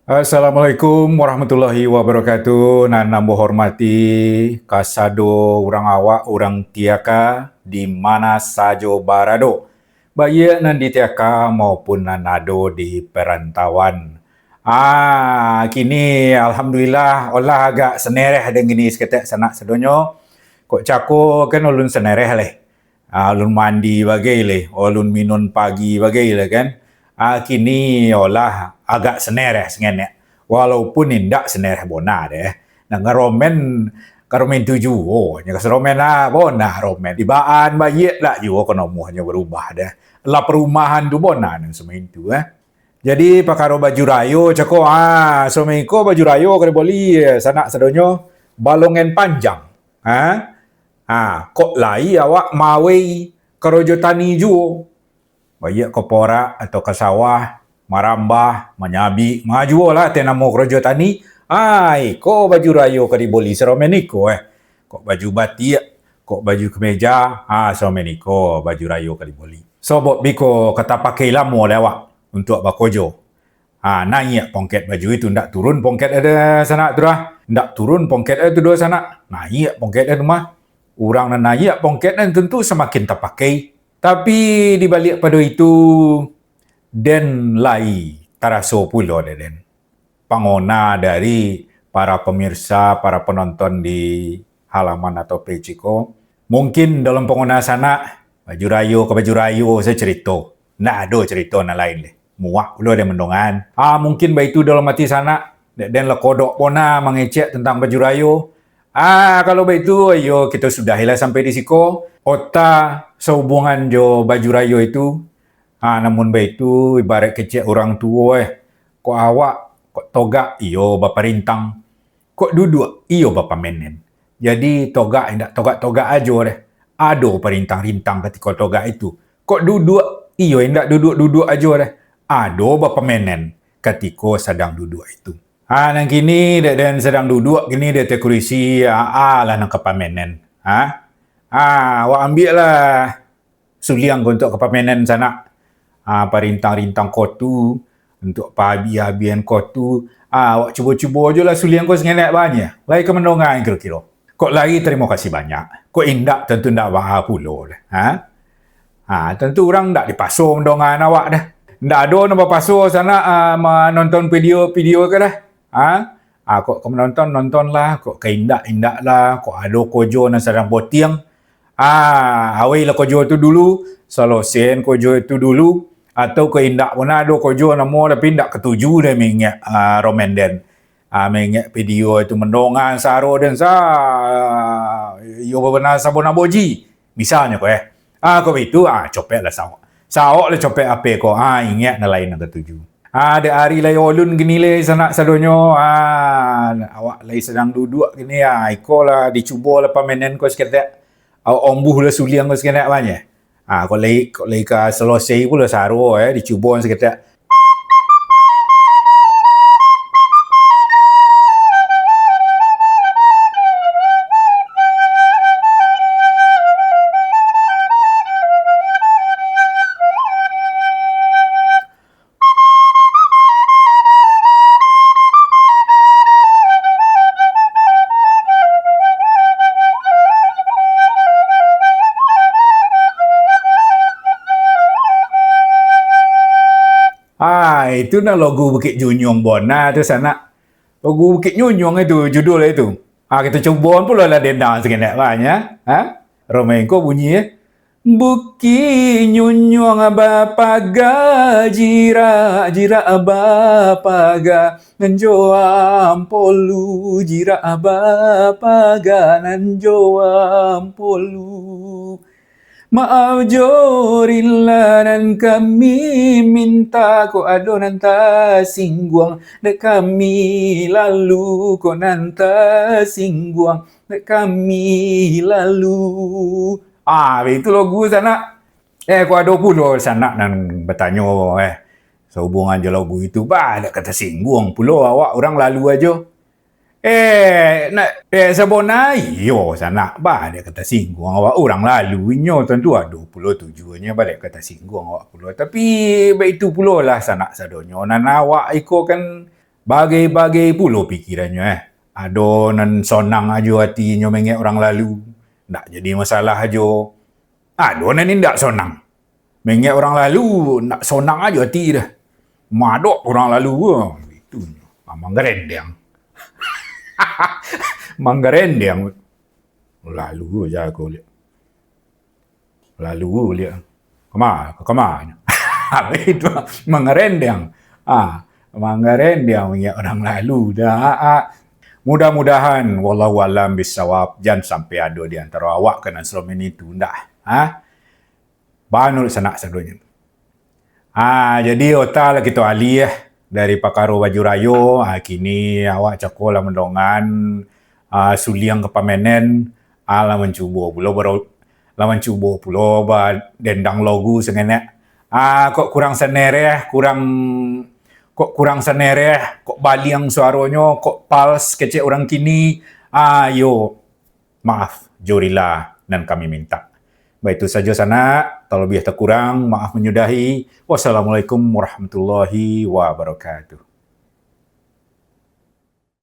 Assalamualaikum warahmatullahi wabarakatuh. Nana hormati kasado orang awak orang tiaka di mana sajo barado. Baik nan di tiaka maupun nanado di perantauan. Kini alhamdulillah olah agak senereh dengan ini seketek sanak sedonyo. Kok cako kan ulun senereh leh. Ulun mandi bagai leh, ulun minum pagi bagai leh kan. Kini olah agak senereh sengenek. Walaupun indak senereh bona deh. Nah ngaromen tuju. Nya keseromen bona romen. Ibaan bayet lah juga konomuhnya berubah deh. Lah perumahan tu bona nang semen tu. Jadi pakaro baju rayo cako someko baju rayo kare boli sanak sedonyo balongen panjang. Kok lai awak mawei kerojo tani juo. Bayak ke porak atau ke sawah, marambah, menyabi, maju lah tenamo kerojo tani. Ko baju rayo ke diboli seromeniko Kok baju batik, kok baju kemeja, seromeniko baju rayo ke diboli. So biko kata pakai lamo lewat untuk bakojo. Naik pongket baju itu ndak turun pongket ada sana tu dah. Ndak turun pongket ada tu dua sana. Naik pongket ada mah. Orang naik pongket dan tentu semakin terpakai. Tapi di balik pada itu, den lai taraso pulo den. Pangona dari para pemirsa, para penonton di halaman atau pejiko. Mungkin dalam pangona sana, baju rayo ke baju rayo saya cerita. Nggak ada cerita na lain leh. Muak pulo ada mendongan. Mungkin itu dalam hati sana, den lekodok pona mengecek tentang baju rayo. Kalau begitu, ayo kita sudahilah sampai di siko. Ota sehubungan jo baju rayo itu, namun begitu ibarat kecek orang tua kok awak, kok togak, iyo bapa rintang. Kok duduk, iyo bapa menen. Jadi togak, indak togak-togak aja deh. Ado perintang-rintang ketika togak itu. Kok duduk, iyo indak duduk-duduk aja deh. Ado bapa menen ketika sedang duduk itu. Nang kini dan sedang duduk kini dia terkurisi lah nang kepamenen. Awak ambil lah suliang untuk kepamenen sana. Parintang-rintang kotu untuk pahabi-habian kotu. Awak cuba-cuba je lah suliang kau sengenek banyak. Lagi kemendongan kira-kira. Kok lagi terima kasih banyak. Kok indak tentu ndak bahar pula. Tentu orang ndak dipasung mendongan awak dah. Ndak ada nak pasung sana menonton video-video ke dah. Kok kau nonton lah. Kok keindak-indak lah. Kok ada kojo nang sedang botiang. Awai lah kojo tu dulu. Salosen kojo itu dulu. Atau keindak pun ada kojo namo tapi indak ketuju dia mengingat romen den. Mengingat video itu mendongan saro dan yo benar sabona boji. Misalnya kau itu copek lah sawak. Sawak lah copek apa kau. Ingat na lain nak ketuju. Ada hari lai olun gini lai sanak sadonyo. Awak lai sedang duduk gini iko lah dicuba lah pamenen kau seketek. Awak ombuh lah suliang kau seketek banyak. Kau lai ke selesai pula saro dicuba seketek. Itu na logo Bukit Junyong Bona tu sana. Logo Bukit Junyong itu judul itu. Kita cuba pula lah dendang sekenak banyak. Romenko bunyi Bukit Junyong bapaga jira bapaga nanjoam polu jira bapaga nanjoam polu. Maaf jorilla nan kami minta ko ado nanta singguang dek kami lalu ko nanta singguang dek kami lalu. Itu lagu sana. Ko ado pulo sana nan bertanya sehubungan je lagu itu ada kata singguang pulo awak orang lalu aja. Sabona iyo sana balik kata singgung awak orang lalu inyo tentu ada pulo tujuannya balik kata singgung awak pulo tapi itu pulo lah sana sadonyo nan awak iko kan Bagai-bagai pulo pikirannya Ado nan sonang ajo hatinya mengek orang lalu. Ndak jadi masalah ajo. Ado nan ndak sonang. Mengek orang lalu, nak sonang aja hati dah. Madok orang lalu. Itu. Manggarendang. Manggarendang. Lalu aja aku lihat. Lalu lihat. Kemana? Itu manggarendang. Manggarendang mengek orang lalu dah. Mudah-mudahan wallahu alam bisawab jangan sampai ada di antara awak kena selama itu ndak. Banul sanak sadonya. Jadi otak kita alih dari Pakaro Baju Rayo. Kini awak cakolah mendongan suliang kepamenen. Lah mencuba pulo dendang logu sengenek. Kok kurang senereh, kurang senereh, kok baliang suaranya, kok pals kecek orang kini. Yo, maaf, jurilah dan kami minta. Baik itu saja sana, kalau lebih terkurang, maaf menyudahi. Wassalamualaikum warahmatullahi wabarakatuh.